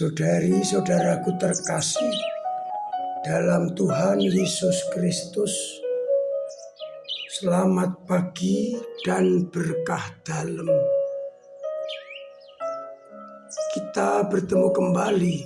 Saudari-saudaraku terkasih dalam Tuhan Yesus Kristus, selamat pagi dan berkah dalam. Kita bertemu kembali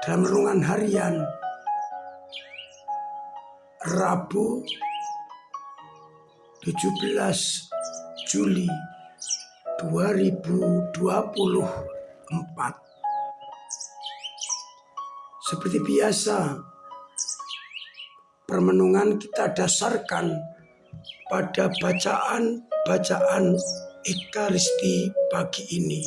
dalam renungan harian Rabu 17 Juli 2024. Seperti biasa, permenungan kita dasarkan pada bacaan Ekaristi pagi ini.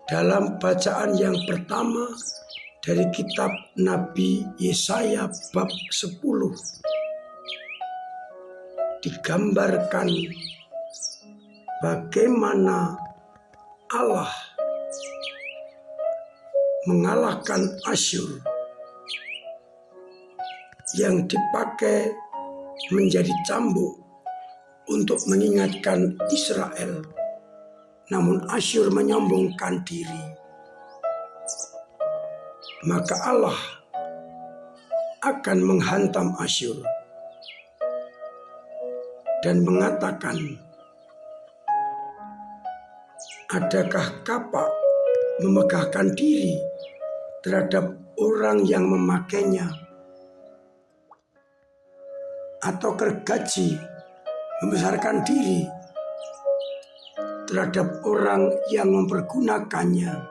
Dalam bacaan yang pertama dari kitab Nabi Yesaya bab 10, digambarkan bagaimana Allah mengalahkan Asyur yang dipakai menjadi cambuk untuk mengingatkan Israel. Namun Asyur menyombongkan diri. Maka Allah akan menghantam Asyur dan mengatakan, adakah kapak memegahkan diri terhadap orang yang memakainya? Atau gergaji membesarkan diri terhadap orang yang mempergunakannya?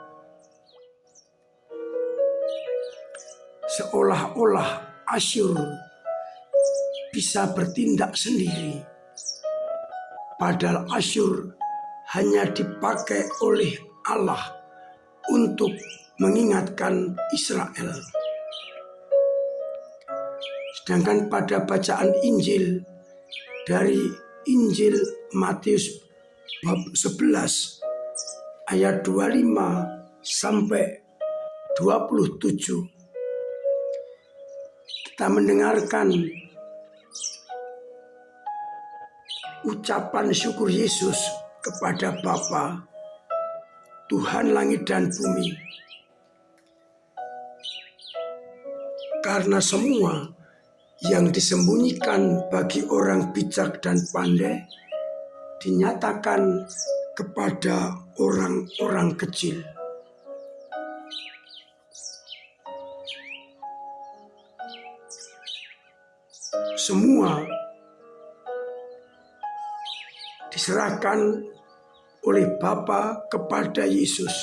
Seolah-olah Asyur bisa bertindak sendiri, padahal Asyur hanya dipakai oleh Allah untuk mengingatkan Israel. Sedangkan pada bacaan Injil dari Injil Matius bab 11 ayat 25 sampai 27, kita mendengarkan ucapan syukur Yesus kepada Bapa, Tuhan langit dan bumi, karena semua yang disembunyikan bagi orang bijak dan pandai dinyatakan kepada orang-orang kecil. Semua diserahkan oleh Bapa kepada Yesus,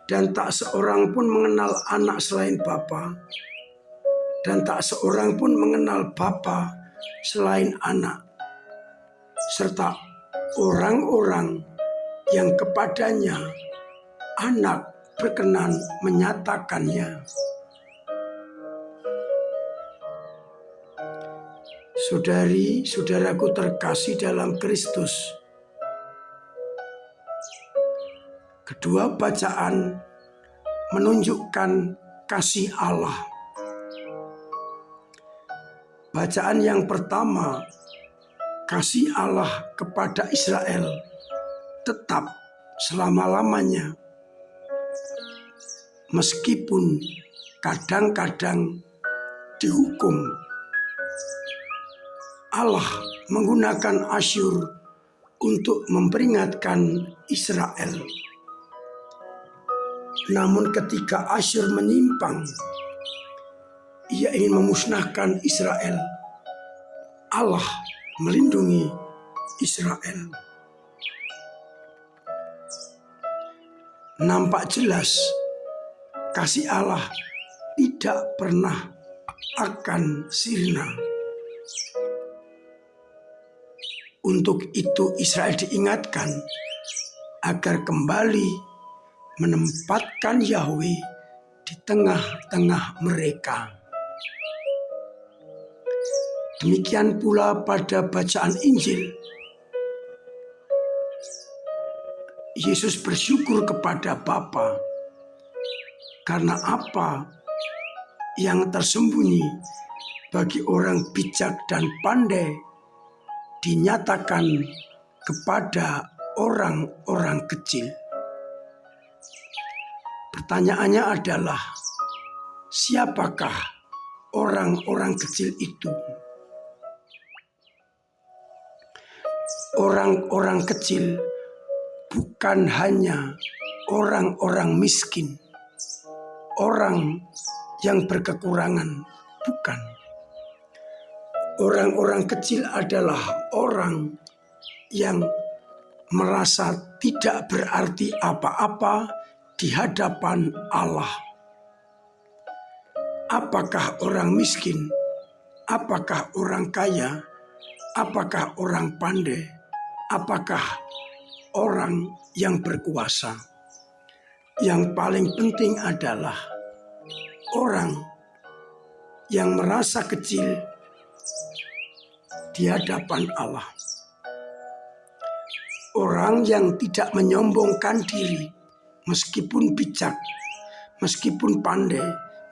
dan tak seorang pun mengenal anak selain Bapa, dan tak seorang pun mengenal Bapa selain anak, serta orang-orang yang kepadanya anak berkenan menyatakannya. Saudari-saudaraku terkasih dalam Kristus, kedua bacaan menunjukkan kasih Allah. Bacaan yang pertama, kasih Allah kepada Israel tetap selama-lamanya, meskipun kadang-kadang dihukum. Allah menggunakan Asyur untuk memperingatkan Israel. Namun ketika Asyur menyimpang, ia ingin memusnahkan Israel, Allah melindungi Israel. Nampak jelas kasih Allah tidak pernah akan sirna. Untuk itu Israel diingatkan agar kembali menempatkan Yahweh di tengah-tengah mereka. Demikian pula pada bacaan Injil, Yesus bersyukur kepada Bapa karena apa yang tersembunyi bagi orang bijak dan pandai dinyatakan kepada orang-orang kecil. Pertanyaannya adalah, siapakah orang-orang kecil itu? Orang-orang kecil bukan hanya orang-orang miskin, orang yang berkekurangan, bukan. Orang-orang kecil adalah orang yang merasa tidak berarti apa-apa di hadapan Allah. Apakah orang miskin? Apakah orang kaya? Apakah orang pandai? Apakah orang yang berkuasa? Yang paling penting adalah orang yang merasa kecil di hadapan Allah. Orang yang tidak menyombongkan diri, meskipun bijak, meskipun pandai,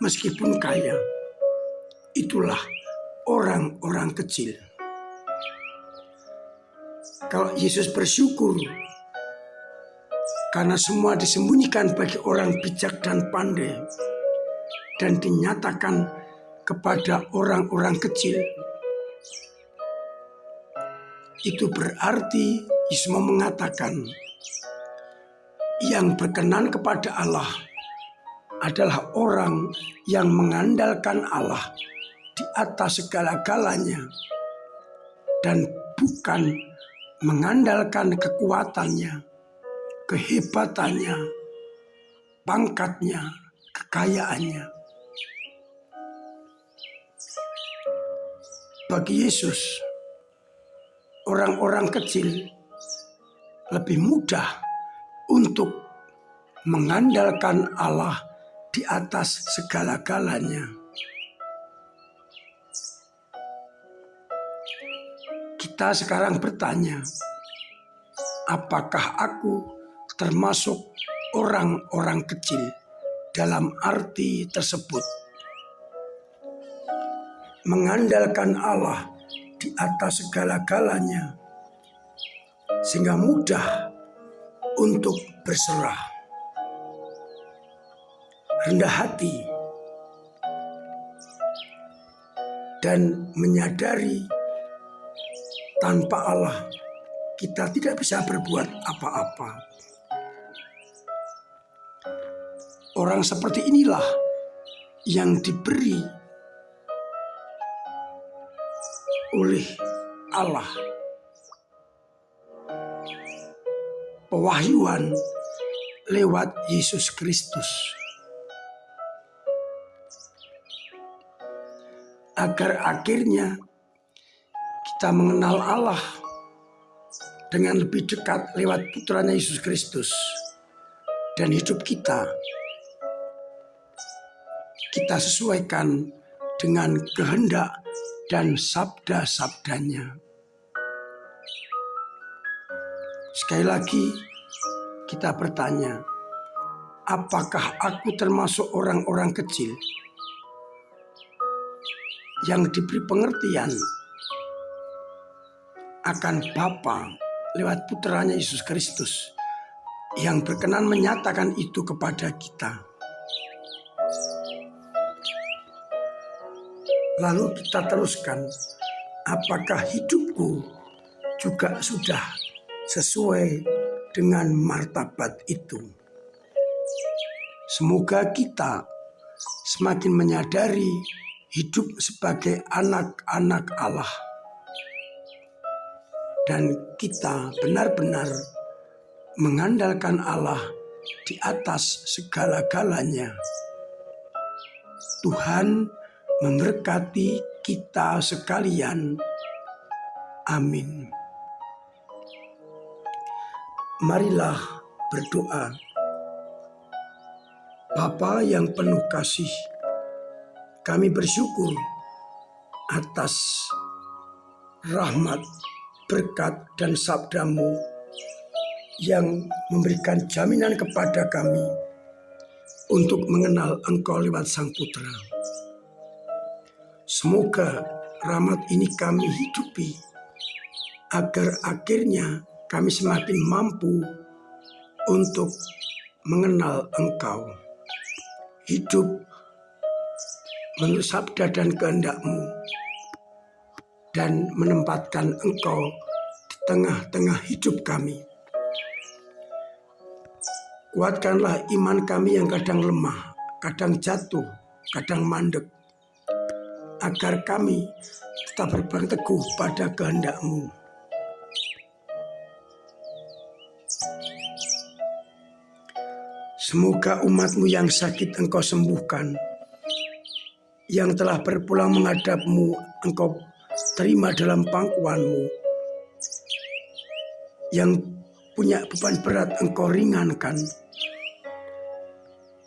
meskipun kaya. Itulah orang-orang kecil. Kalau Yesus bersyukur karena semua disembunyikan bagi orang bijak dan pandai dan dinyatakan kepada orang-orang kecil, itu berarti Yesus mau mengatakan yang berkenan kepada Allah adalah orang yang mengandalkan Allah di atas segala-galanya dan bukan mengandalkan kekuatannya, kehebatannya, pangkatnya, kekayaannya. Bagi Yesus, orang-orang kecil lebih mudah untuk mengandalkan Allah di atas segala-galanya. Kita sekarang bertanya, apakah aku termasuk orang-orang kecil dalam arti tersebut? Mengandalkan Allah di atas segala-galanya sehingga mudah untuk berserah, rendah hati, dan menyadari tanpa Allah kita tidak bisa berbuat apa-apa. Orang seperti inilah yang diberi oleh Allah pewahyuan lewat Yesus Kristus, agar akhirnya kita mengenal Allah dengan lebih dekat lewat putranya Yesus Kristus. Dan hidup kita sesuaikan dengan kehendak dan sabda-sabdanya. Sekali lagi kita bertanya, apakah aku termasuk orang-orang kecil yang diberi pengertian akan Bapa lewat putranya Yesus Kristus yang berkenan menyatakan itu kepada kita. Lalu kita teruskan, apakah hidupku juga sudah sesuai dengan martabat itu? Semoga kita semakin menyadari hidup sebagai anak-anak Allah. Dan kita benar-benar mengandalkan Allah di atas segala-galanya. Tuhan memberkati kita sekalian. Amin. Marilah berdoa. Bapa yang penuh kasih, kami bersyukur atas rahmat, berkat, dan sabdamu yang memberikan jaminan kepada kami untuk mengenal Engkau lewat Sang Putra. Semoga rahmat ini kami hidupi, agar akhirnya kami semakin mampu untuk mengenal Engkau, hidup menurut sabda dan kehendak-Mu, dan menempatkan Engkau di tengah-tengah hidup kami. Kuatkanlah iman kami yang kadang lemah, kadang jatuh, kadang mandek, agar kami tetap berpegang teguh pada kehendak-Mu. Semoga umat-Mu yang sakit Engkau sembuhkan, yang telah berpulang menghadap-Mu Engkau terima dalam pangkuan-Mu, yang punya beban berat Engkau ringankan,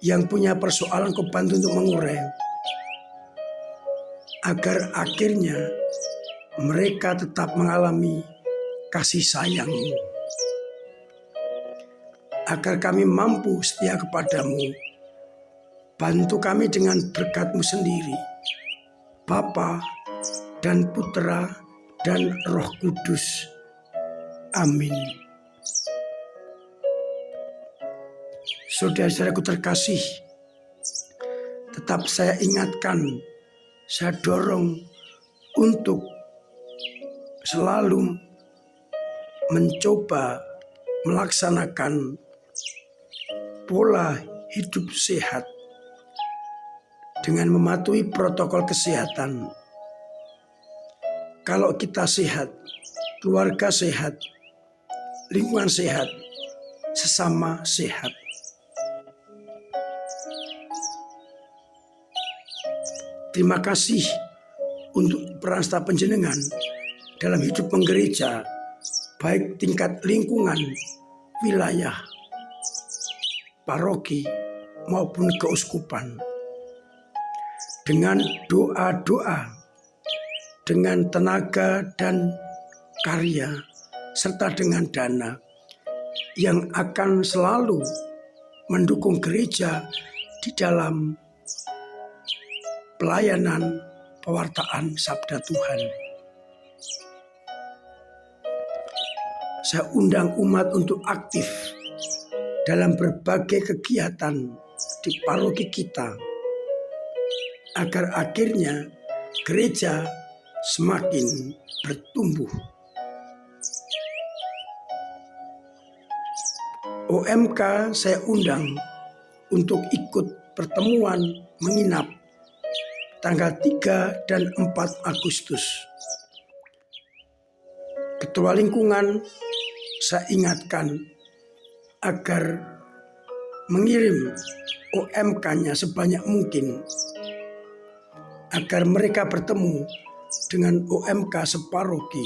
yang punya persoalan Engkau bantu untuk mengurai, agar akhirnya mereka tetap mengalami kasih sayang-Mu, agar kami mampu setia kepada-Mu. Bantu kami dengan berkat-Mu sendiri, Bapa dan Putra dan Roh Kudus. Amin. Saudara-saudaraku terkasih, tetap saya ingatkan, saya dorong untuk selalu mencoba melaksanakan pola hidup sehat dengan mematuhi protokol kesehatan. Kalau kita sehat, keluarga sehat, lingkungan sehat, sesama sehat. Terima kasih untuk peran serta panjenengan dalam hidup penggereja, baik tingkat lingkungan, wilayah, paroki, maupun keuskupan. Dengan doa-doa, dengan tenaga dan karya, serta dengan dana yang akan selalu mendukung gereja di dalam pelayanan pewartaan sabda Tuhan. Saya undang umat untuk aktif dalam berbagai kegiatan di paroki kita, agar akhirnya gereja semakin bertumbuh. OMK saya undang untuk ikut pertemuan menginap tanggal 3 dan 4 Agustus. Ketua lingkungan saya ingatkan agar mengirim OMK-nya sebanyak mungkin, agar mereka bertemu dengan OMK separoki.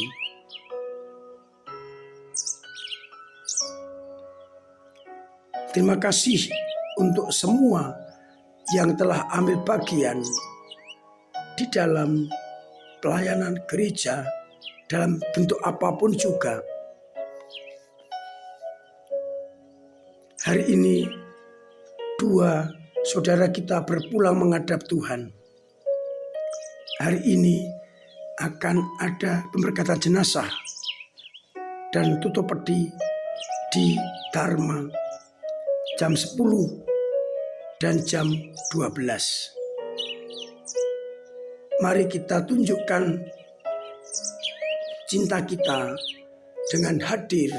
Terima kasih untuk semua yang telah ambil bagian di dalam pelayanan gereja dalam bentuk apapun juga. Hari ini 2 saudara kita berpulang menghadap Tuhan. Hari ini akan ada pemberkatan jenazah dan tutup peti di Dharma jam 10 dan jam 12. Mari kita tunjukkan cinta kita dengan hadir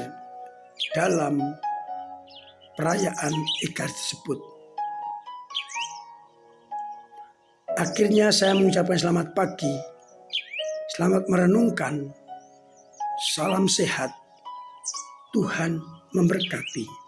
dalam perayaan Ekaristi tersebut. Akhirnya saya mengucapkan selamat pagi, selamat merenungkan, salam sehat, Tuhan memberkati.